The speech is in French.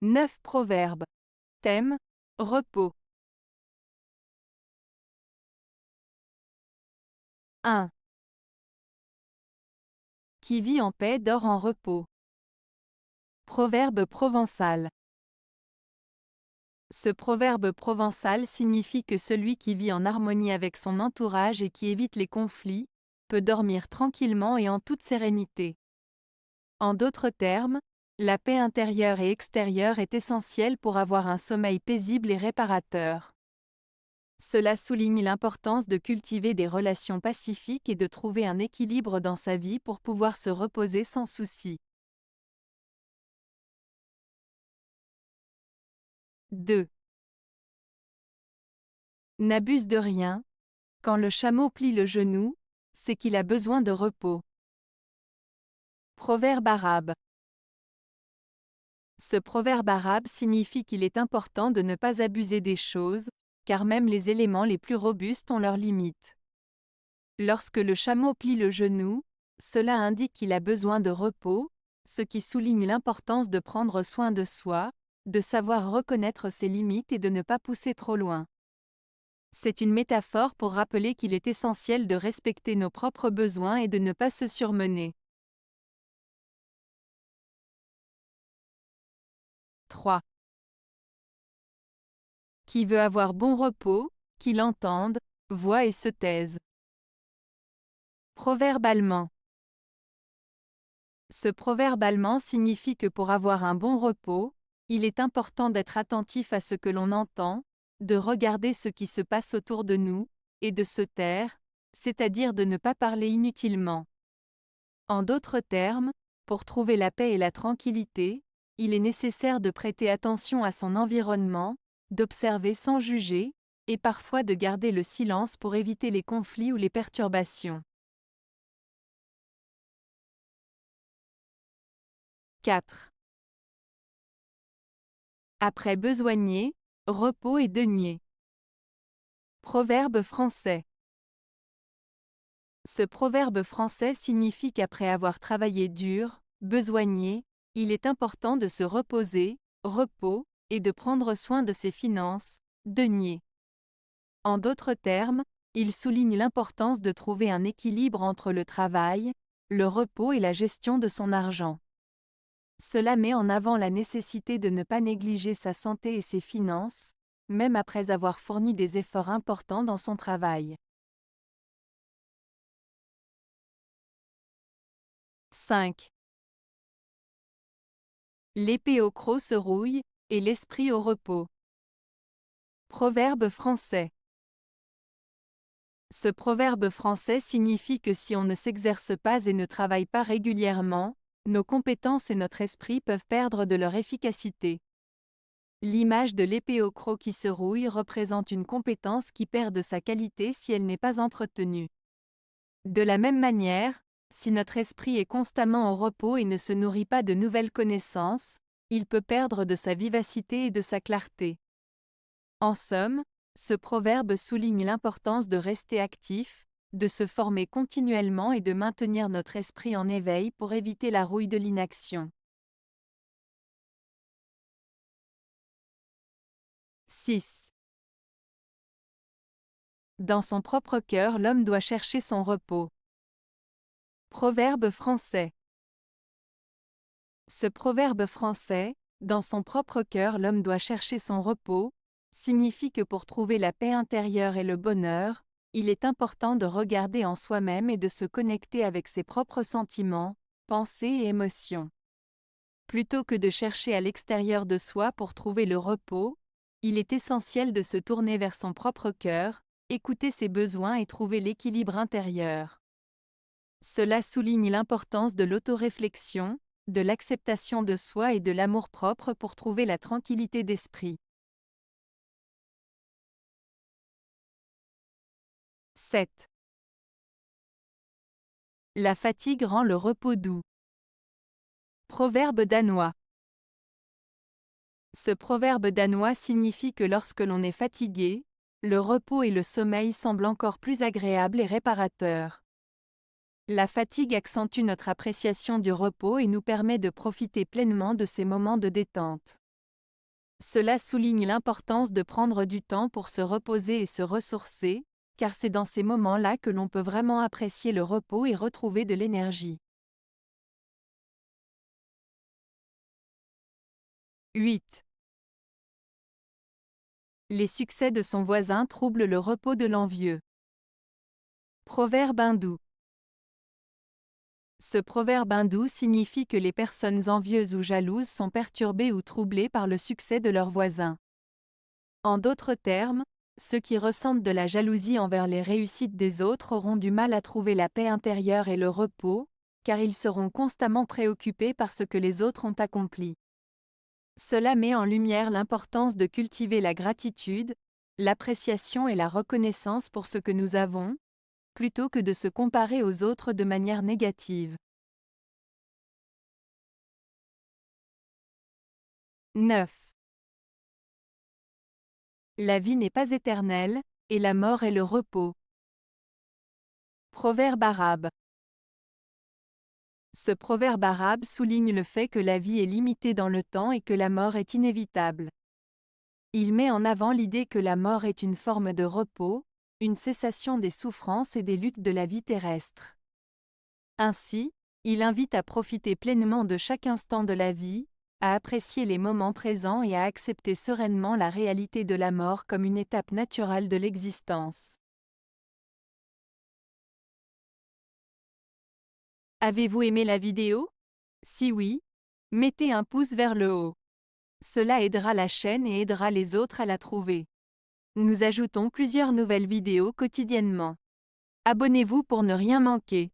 9 proverbes. Thème: repos. 1. Qui vit en paix dort en repos. Proverbe provençal. Ce proverbe provençal signifie que celui qui vit en harmonie avec son entourage et qui évite les conflits, peut dormir tranquillement et en toute sérénité. En d'autres termes, la paix intérieure et extérieure est essentielle pour avoir un sommeil paisible et réparateur. Cela souligne l'importance de cultiver des relations pacifiques et de trouver un équilibre dans sa vie pour pouvoir se reposer sans souci. 2. N'abuse de rien. Quand le chameau plie le genou, c'est qu'il a besoin de repos. Proverbe arabe. Ce proverbe arabe signifie qu'il est important de ne pas abuser des choses, car même les éléments les plus robustes ont leurs limites. Lorsque le chameau plie le genou, cela indique qu'il a besoin de repos, ce qui souligne l'importance de prendre soin de soi, de savoir reconnaître ses limites et de ne pas pousser trop loin. C'est une métaphore pour rappeler qu'il est essentiel de respecter nos propres besoins et de ne pas se surmener. 3. Qui veut avoir bon repos, qu'il entende, voie et se taise. Proverbe allemand. Ce proverbe allemand signifie que pour avoir un bon repos, il est important d'être attentif à ce que l'on entend, de regarder ce qui se passe autour de nous, et de se taire, c'est-à-dire de ne pas parler inutilement. En d'autres termes, pour trouver la paix et la tranquillité, il est nécessaire de prêter attention à son environnement, d'observer sans juger, et parfois de garder le silence pour éviter les conflits ou les perturbations. 4. Après besogner, repos et denier. Proverbe français. Ce proverbe français signifie qu'après avoir travaillé dur, besogné, il est important de se reposer, repos, et de prendre soin de ses finances, denier. En d'autres termes, il souligne l'importance de trouver un équilibre entre le travail, le repos et la gestion de son argent. Cela met en avant la nécessité de ne pas négliger sa santé et ses finances, même après avoir fourni des efforts importants dans son travail. 5. L'épée au croc se rouille, et l'esprit au repos. Proverbe français. Ce proverbe français signifie que si on ne s'exerce pas et ne travaille pas régulièrement, nos compétences et notre esprit peuvent perdre de leur efficacité. L'image de l'épée au croc qui se rouille représente une compétence qui perd de sa qualité si elle n'est pas entretenue. De la même manière, si notre esprit est constamment au repos et ne se nourrit pas de nouvelles connaissances, il peut perdre de sa vivacité et de sa clarté. En somme, ce proverbe souligne l'importance de rester actif, de se former continuellement et de maintenir notre esprit en éveil pour éviter la rouille de l'inaction. 6. Dans son propre cœur, l'homme doit chercher son repos. Proverbe français. Ce proverbe français, dans son propre cœur, l'homme doit chercher son repos, signifie que pour trouver la paix intérieure et le bonheur, il est important de regarder en soi-même et de se connecter avec ses propres sentiments, pensées et émotions. Plutôt que de chercher à l'extérieur de soi pour trouver le repos, il est essentiel de se tourner vers son propre cœur, écouter ses besoins et trouver l'équilibre intérieur. Cela souligne l'importance de l'autoréflexion, de l'acceptation de soi et de l'amour-propre pour trouver la tranquillité d'esprit. 7. La fatigue rend le repos doux. Proverbe danois. Ce proverbe danois signifie que lorsque l'on est fatigué, le repos et le sommeil semblent encore plus agréables et réparateurs. La fatigue accentue notre appréciation du repos et nous permet de profiter pleinement de ces moments de détente. Cela souligne l'importance de prendre du temps pour se reposer et se ressourcer, car c'est dans ces moments-là que l'on peut vraiment apprécier le repos et retrouver de l'énergie. 8. Les succès de son voisin troublent le repos de l'envieux. Proverbe hindou. Ce proverbe hindou signifie que les personnes envieuses ou jalouses sont perturbées ou troublées par le succès de leurs voisins. En d'autres termes, ceux qui ressentent de la jalousie envers les réussites des autres auront du mal à trouver la paix intérieure et le repos, car ils seront constamment préoccupés par ce que les autres ont accompli. Cela met en lumière l'importance de cultiver la gratitude, l'appréciation et la reconnaissance pour ce que nous avons, plutôt que de se comparer aux autres de manière négative. 9. La vie n'est pas éternelle, et la mort est le repos. Proverbe arabe. Ce proverbe arabe souligne le fait que la vie est limitée dans le temps et que la mort est inévitable. Il met en avant l'idée que la mort est une forme de repos, une cessation des souffrances et des luttes de la vie terrestre. Ainsi, il invite à profiter pleinement de chaque instant de la vie, à apprécier les moments présents et à accepter sereinement la réalité de la mort comme une étape naturelle de l'existence. Avez-vous aimé la vidéo? Si oui, mettez un pouce vers le haut. Cela aidera la chaîne et aidera les autres à la trouver. Nous ajoutons plusieurs nouvelles vidéos quotidiennement. Abonnez-vous pour ne rien manquer.